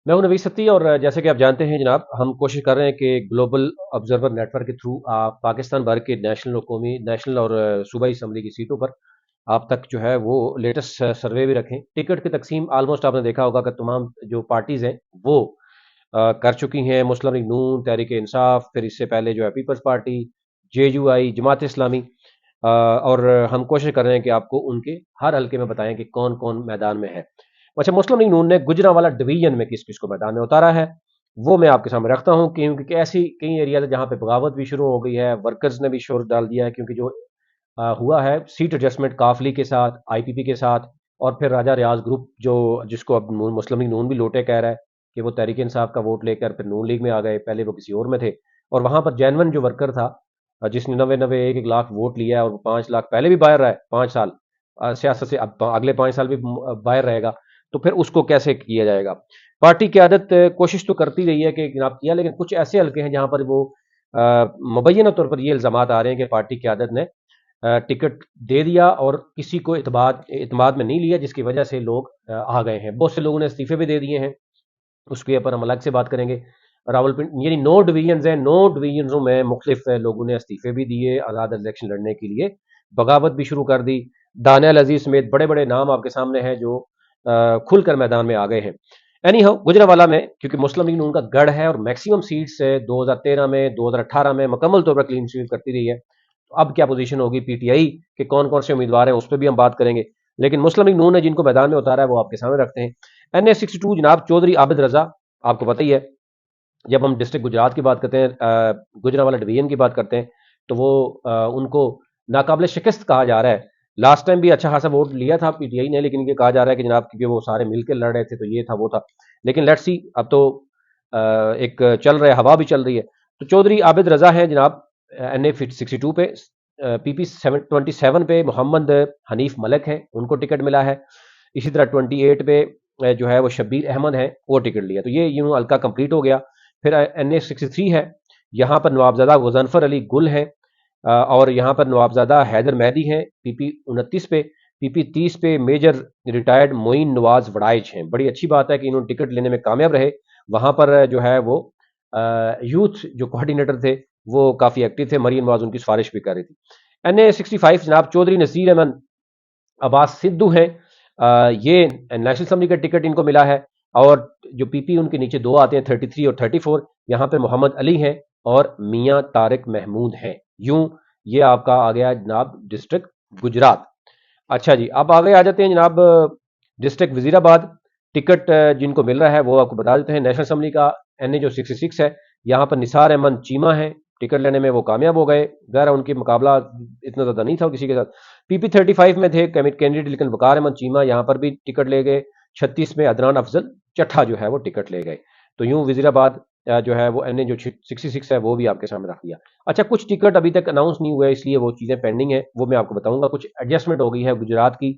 میں ہوں نویس ستی، اور جیسے کہ آپ جانتے ہیں جناب، ہم کوشش کر رہے ہیں کہ گلوبل آبزرور نیٹ ورک کے تھرو آپ پاکستان بھر کے نیشنل اور قومی، نیشنل اور صوبائی اسمبلی کی سیٹوں پر آپ تک جو ہے وہ لیٹسٹ سروے بھی رکھیں۔ ٹکٹ کی تقسیم آلموسٹ آپ نے دیکھا ہوگا کہ تمام جو پارٹیز ہیں وہ کر چکی ہیں: مسلم لیگ نون، تحریک انصاف، پھر اس سے پہلے جو ہے پیپلز پارٹی، جے یو آئی، جماعت اسلامی، اور ہم کوشش کر رہے ہیں کہ آپ کو ان کے ہر حلقے میں بتائیں کہ کون کون میدان میں ہے۔ اچھا، مسلم لیگ نون نے گجرانوالہ ڈویژن میں کس کس کو میدان میں اتارا ہے وہ میں آپ کے سامنے رکھتا ہوں، کیونکہ ایسی کئی ایریاز ہیں جہاں پہ بغاوت بھی شروع ہو گئی ہے، ورکرز نے بھی شور ڈال دیا ہے، کیونکہ جو ہوا ہے سیٹ ایڈجسٹمنٹ کافلی کے ساتھ، آئی پی پی کے ساتھ، اور پھر راجہ ریاض گروپ جو جس کو اب مسلم لیگ نون بھی لوٹے کہہ رہا ہے کہ وہ تحریک انصاف کا ووٹ لے کر پھر نون لیگ میں آ گئے، پہلے وہ کسی اور میں تھے، اور وہاں پر جینون جو ورکر تھا جس نے نوے نوے ایک ایک لاکھ ووٹ لیا ہے، اور وہ 5 لاکھ پہلے بھی باہر رہا ہے 5 سال سیاست سے، اب اگلے 5 سال بھی باہر رہے گا، تو پھر اس کو کیسے کیا جائے گا؟ پارٹی قیادت کوشش تو کرتی رہی ہے کہ جناب کیا، لیکن کچھ ایسے حلقے ہیں جہاں پر وہ مبینہ طور پر یہ الزامات آ رہے ہیں کہ پارٹی قیادت نے ٹکٹ دے دیا اور کسی کو اعتماد میں نہیں لیا، جس کی وجہ سے لوگ آ گئے ہیں۔ بہت سے لوگوں نے استعفے بھی دے دیے ہیں، اس کے اوپر ہم الگ سے بات کریں گے۔ راول پنڈی یعنی 9 ڈویژنز ہیں، 9 ڈویژنوں میں مختلف لوگوں نے استعفے بھی دیے آزاد الیکشن لڑنے کے لیے، بغاوت بھی شروع کر دی۔ دانیال عزیز سمیت بڑے بڑے نام آپ کے سامنے ہیں جو کھل کر میدان میں آ گئے ہیں۔ اینی ہاؤ، گجرانوالہ میں کیونکہ مسلم لیگ نون کا گڑھ ہے اور میکسیمم سیٹس 2013 میں، 2018 میں مکمل طور پر کلین سویپ کرتی رہی ہے، تو اب کیا پوزیشن ہوگی پی ٹی آئی کے کون کون سے امیدوار ہیں اس پہ بھی ہم بات کریں گے، لیکن مسلم لیگ نون نے جن کو میدان میں اتارا ہے وہ آپ کے سامنے رکھتے ہیں۔ این اے 62 جناب چودھری عابد رضا، آپ کو پتہ ہی ہے، جب ہم ڈسٹرکٹ گجرات کی بات کرتے ہیں، گجرانوالہ ڈویژن کی بات کرتے ہیں، تو وہ ان کو ناقابل شکست کہا جا رہا ہے۔ لاسٹ ٹائم بھی اچھا خاصا ووٹ لیا تھا پی ٹی آئی نے، لیکن یہ کہا جا رہا ہے کہ جناب کیونکہ وہ سارے مل کے لڑ رہے تھے تو یہ تھا وہ تھا، لیکن لیٹس سی، اب تو ایک چل رہا ہے، ہوا بھی چل رہی ہے۔ تو چودھری عابد رضا ہیں جناب این اے 62 پہ، پی پی 27 پہ محمد حنیف ملک ہیں، ان کو ٹکٹ ملا ہے، اسی طرح 28 پہ جو ہے وہ شبیر احمد ہیں، وہ ٹکٹ لیا، تو یہ یوں حلقہ کمپلیٹ ہو گیا۔ پھر این اے 63 ہے، یہاں پر نوابزادہ غضنفر علی گل ہیں، اور یہاں پر نوابزادہ حیدر مہدی ہیں پی پی 29 پہ، پی پی 30 پہ میجر ریٹائرڈ معین نواز وڑائچ ہیں۔ بڑی اچھی بات ہے کہ انہوں نے ٹکٹ لینے میں کامیاب رہے، وہاں پر جو ہے وہ یوتھ جو کوارڈینیٹر تھے وہ کافی ایکٹیو تھے، مریم نواز ان کی سفارش بھی کر رہی تھی۔ این اے 65 جناب چودھری نصیر احمد عباس سدھو ہیں، یہ نیشنل اسمبلی کا ٹکٹ ان کو ملا ہے، اور جو پی پی ان کے نیچے دو آتے ہیں 33 اور 34، یہاں پہ محمد علی ہیں اور میاں طارق محمود ہیں۔ یوں یہ آپ کا آ گیا جناب ڈسٹرکٹ گجرات۔ اچھا جی، اب آگے آ جاتے ہیں جناب ڈسٹرکٹ وزیر آباد۔ ٹکٹ جن کو مل رہا ہے وہ آپ کو بتا دیتے ہیں۔ نیشنل اسمبلی کا این اے جو 66 ہے، یہاں پر نثار احمد چیمہ ہیں، ٹکٹ لینے میں وہ کامیاب ہو گئے، ظاہر ان کی مقابلہ اتنا زیادہ نہیں تھا کسی کے ساتھ۔ پی پی 35 میں تھے کینڈیڈیٹ، لیکن وقار احمد چیمہ یہاں پر بھی ٹکٹ لے گئے۔ 36 میں عدنان افضل چٹھا جو ہے وہ ٹکٹ لے گئے۔ تو یوں وزیر آباد جو ہے وہ این اے جو 66 ہے وہ بھی آپ کے سامنے رکھ دیا۔ اچھا، کچھ ٹکٹ ابھی تک اناؤنس نہیں ہوئے، اس لیے وہ چیزیں پینڈنگ ہیں، وہ میں آپ کو بتاؤں گا۔ کچھ ایڈجسٹمنٹ ہو گئی ہے گجرات کی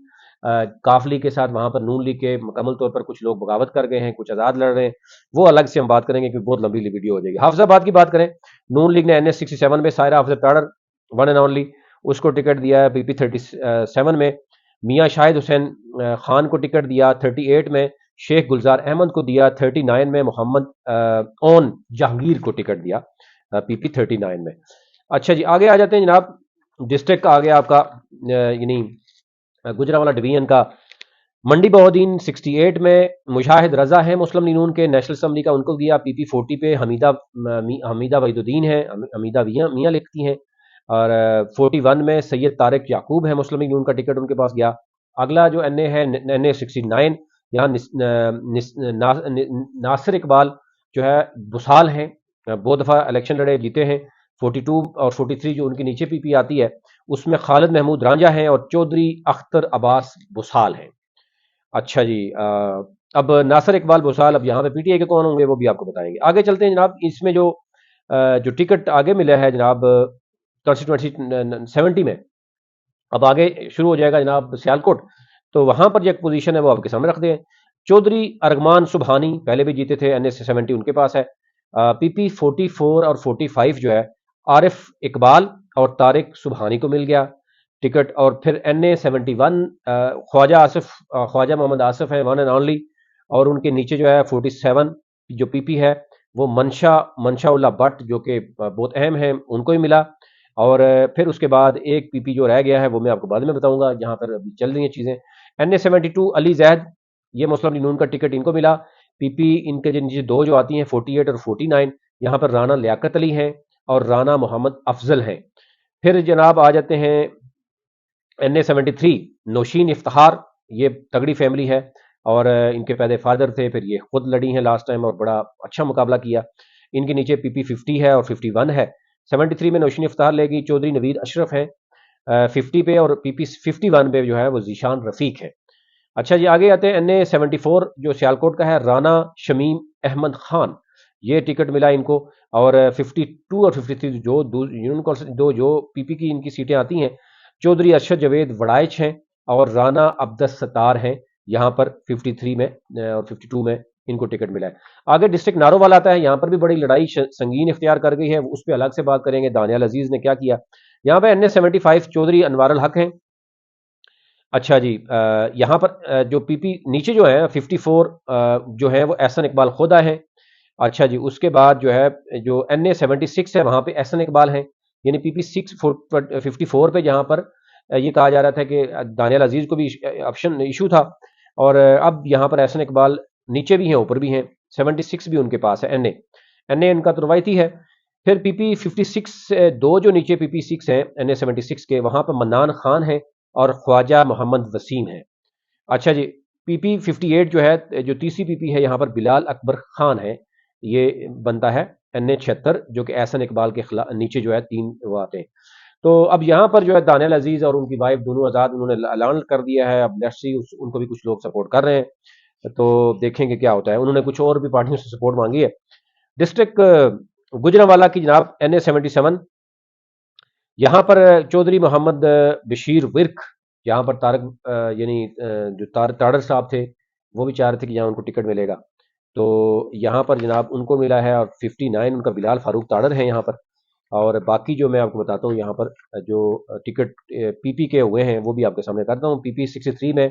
کافلی کے ساتھ، وہاں پر نون لیگ کے مکمل طور پر کچھ لوگ بغاوت کر گئے ہیں، کچھ آزاد لڑ رہے ہیں، وہ الگ سے ہم بات کریں گے کیونکہ بہت لمبی ویڈیو ہو جائے گی۔ حافظ آباد کی بات کریں، نون لیگ نے این ایس 67 میں سائرہ افضل ٹاڑر، ون اینڈ اونلی، اس کو ٹکٹ دیا ہے۔ پی پی 37 میں میاں شاہد حسین خان کو ٹکٹ دیا، 38 میں شیخ گلزار احمد کو دیا، 39 میں محمد اون جہانگیر کو ٹکٹ دیا پی پی 39 میں۔ اچھا جی، آگے آ جاتے ہیں جناب، ڈسٹرکٹ آ گیا آپ کا یعنی گجرانوالہ ڈویژن کا۔ منڈی بہودین 68 میں مشاہد رضا ہیں مسلم لیگ نون کے، نیشنل اسمبلی کا ان کو دیا۔ پی پی 40 پہ حمیدہ وحید الدین ہیں، حمیدہ میاں لکھتی ہیں، اور 41 میں سید طارق یعقوب ہے، مسلم لیگ نون کا ٹکٹ ان کے پاس گیا۔ اگلا جو این اے ہے این اے 69، یہاں ناصر اقبال جو ہے بسال ہیں، بہت دفعہ الیکشن لڑے جیتے ہیں۔ 42 اور 43 جو ان کے نیچے پی پی آتی ہے اس میں خالد محمود رانجھا ہیں اور چودھری اختر عباس بسال ہیں۔ اچھا جی، اب ناصر اقبال بسال اب یہاں پہ پی ٹی آئی کے کون ہوں گے وہ بھی آپ کو بتائیں گے۔ آگے چلتے ہیں جناب، اس میں جو ٹکٹ آگے ملا ہے جناب کانسٹیٹوئنسی 70 میں، اب آگے شروع ہو جائے گا جناب سیالکوٹ، تو وہاں پر جو ایک پوزیشن ہے وہ آپ کے سامنے رکھ دیں۔ چودھری ارغمان سبحانی پہلے بھی جیتے تھے، این ایس 70 ان کے پاس ہے۔ پی پی 44 اور 45 جو ہے عارف اقبال اور طارق سبحانی کو مل گیا ٹکٹ، اور پھر این اے 71 خواجہ محمد آصف ہے، ون اینڈ اونلی، اور ان کے نیچے جو ہے 47 جو پی پی ہے وہ منشا اللہ بٹ جو کہ بہت اہم ہیں، ان کو ہی ملا۔ اور پھر اس کے بعد ایک پی پی جو رہ گیا ہے وہ میں آپ کو بعد میں بتاؤں گا، یہاں پر ابھی چل رہی ہیں چیزیں۔ NA-72 علی زید، یہ مسلم لیگ نون کا ٹکٹ ان کو ملا۔ پی پی ان کے نیچے دو جو آتی ہیں 48 اور 49، یہاں پر رانا لیاقت علی ہیں اور رانا محمد افضل ہیں۔ پھر جناب آ جاتے ہیں NA-73 نوشین افتخار، یہ تگڑی فیملی ہے اور ان کے پیدے فادر تھے، پھر یہ خود لڑی ہیں لاسٹ ٹائم اور بڑا اچھا مقابلہ کیا۔ ان کے نیچے پی پی 50 ہے اور 51 ہے۔ 73 میں نوشین افتخار لے گی، چودھری نوید اشرف ہیں 50 پہ، اور پی پی 51 پہ جو ہے وہ ذیشان رفیق ہے۔ اچھا جی، آگے آتے ہیں NA-74 جو سیالکوٹ کا ہے، رانا شمیم احمد خان، یہ ٹکٹ ملا ان کو۔ اور 52 اور 53 جو پی پی کی ان کی سیٹیں آتی ہیں، چودھری ارشد جاوید وڑائچ ہیں اور رانا عبدالستار ہیں یہاں پر 53 میں اور 52 میں ان کو ٹکٹ ملا ہے۔ آگے ڈسٹرکٹ نارووال آتا ہے، یہاں پر بھی بڑی لڑائی سنگین اختیار کر گئی ہے، اس پہ الگ سے بات کریں گے دانیال عزیز نے کیا کیا۔ یہاں پہ NA-75 چودھری انوار الحق ہیں۔ اچھا جی، یہاں پر جو پی پی نیچے جو ہے 54 جو ہے وہ احسن اقبال خدا ہیں۔ اچھا جی، اس کے بعد جو ہے جو NA-76 ہے وہاں پہ احسن اقبال ہیں، یعنی پی پی 54 پہ جہاں پر یہ کہا جا رہا تھا کہ دانیال عزیز کو بھی آپشن ایشو تھا، اور اب یہاں پر احسن اقبال نیچے بھی ہیں اوپر بھی ہیں، 76 بھی ان کے پاس ہے۔ NA ان کا تو روایتی ہے۔ پھر پی پی 56 دو جو نیچے پی پی 6 ہیں NA-76 کے، وہاں پہ منان خان ہیں اور خواجہ محمد وسیم ہیں۔ اچھا جی، پی پی 58 جو ہے جو تیسری پی پی ہے، یہاں پر بلال اکبر خان ہے، یہ بنتا ہے NA-76 جو کہ احسن اقبال کے نیچے جو ہے 3 وہ آتے ہیں۔ تو اب یہاں پر جو ہے دانیال عزیز اور ان کی وائف دونوں آزاد، انہوں نے اعلان کر دیا ہے، اب لیٹس سی ان کو بھی کچھ لوگ سپورٹ کر رہے ہیں، تو دیکھیں گے کیا ہوتا ہے۔ انہوں نے کچھ اور بھی پارٹیوں سے سپورٹ مانگی ہے۔ ڈسٹرکٹ گجرانوالہ کی جناب NA-77، یہاں پر چودھری محمد بشیر ورک، یہاں پر طارق یعنی جو تاڑر صاحب تھے وہ بھی چاہ رہے تھے کہ یہاں ان کو ٹکٹ ملے گا، تو یہاں پر جناب ان کو ملا ہے، اور 59 ان کا بلال فاروق تاڑر ہیں یہاں پر۔ اور باقی جو میں آپ کو بتاتا ہوں یہاں پر جو ٹکٹ پی پی کے ہوئے ہیں وہ بھی آپ کے سامنے کرتا ہوں۔ پی پی 63 میں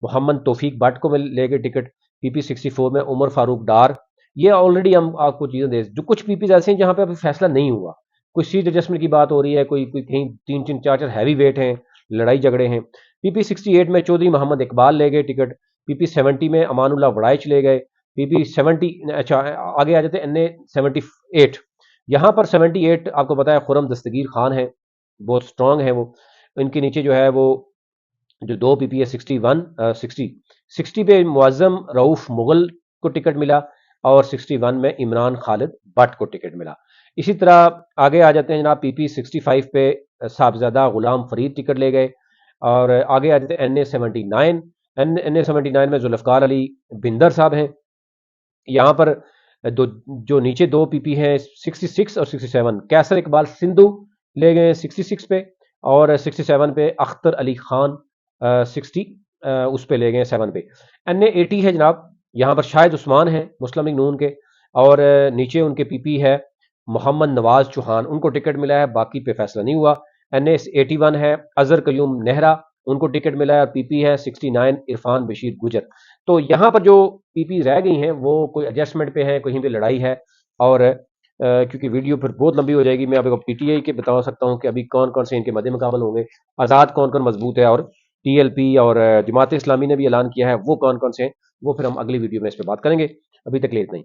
محمد توفیق بٹ کو لے گئے ٹکٹ، پی پی 64 میں عمر فاروق ڈار۔ یہ آلریڈی ہم آپ کو چیزیں دے، جو کچھ پی پیز ایسے ہیں جہاں پہ ابھی فیصلہ نہیں ہوا، کوئی سیٹ ایڈجسٹمنٹ کی بات ہو رہی ہے، کوئی کہیں 3 4 ہیوی ویٹ ہیں، لڑائی جھگڑے ہیں۔ پی پی 68 میں چودھری محمد اقبال لے گئے ٹکٹ، پی پی 70 میں امان اللہ وڑائچ لے گئے، پی پی 70 اچھا آگے آ جاتے ہیں NA-78، یہاں پر 78 آپ کو پتا ہے خرم دستگیر خان ہے، بہت سٹرونگ ہیں وہ۔ ان کے نیچے جو ہے وہ جو دو پی پی ہے 60 پہ معظم رؤوف مغل کو ٹکٹ ملا، اور 61 میں عمران خالد بٹ کو ٹکٹ ملا۔ اسی طرح آگے آ جاتے ہیں جناب، پی پی 65 پہ صاحبزادہ غلام فرید ٹکٹ لے گئے، اور آگے آ جاتے ہیں NA-79 میں ذوالفقار علی بندر صاحب ہیں۔ یہاں پر جو نیچے دو پی پی ہیں 66 اور 67، کیسر اقبال سندھو لے گئے 66 پہ، اور 67 پہ اختر علی خان 60 اس پہ لے گئے 7 پہ۔ NA-80 ہے جناب، یہاں پر شاہد عثمان ہیں مسلم لیگ نون کے، اور نیچے ان کے پی پی ہے محمد نواز چوہان، ان کو ٹکٹ ملا ہے، باقی پہ فیصلہ نہیں ہوا۔ NA-81 ہے اظہر قیوم نہرا، ان کو ٹکٹ ملا ہے، اور پی پی ہے 69 عرفان بشیر گجر۔ تو یہاں پر جو پی پی رہ گئی ہیں وہ کوئی ایڈجسٹمنٹ پہ ہیں، کہیں پہ لڑائی ہے، اور کیونکہ ویڈیو پھر بہت لمبی ہو جائے گی، میں آپ کو پی ٹی آئی کے بتا سکتا ہوں کہ ابھی کون کون سے ان کے مد مقابل ہوں گے، آزاد کون کون مضبوط ہے، اور ٹی ایل پی اور جماعت اسلامی نے بھی اعلان کیا ہے وہ کون کون سے ہیں، وہ پھر ہم اگلی ویڈیو میں اس پہ بات کریں گے۔ ابھی تک لیٹ نہیں۔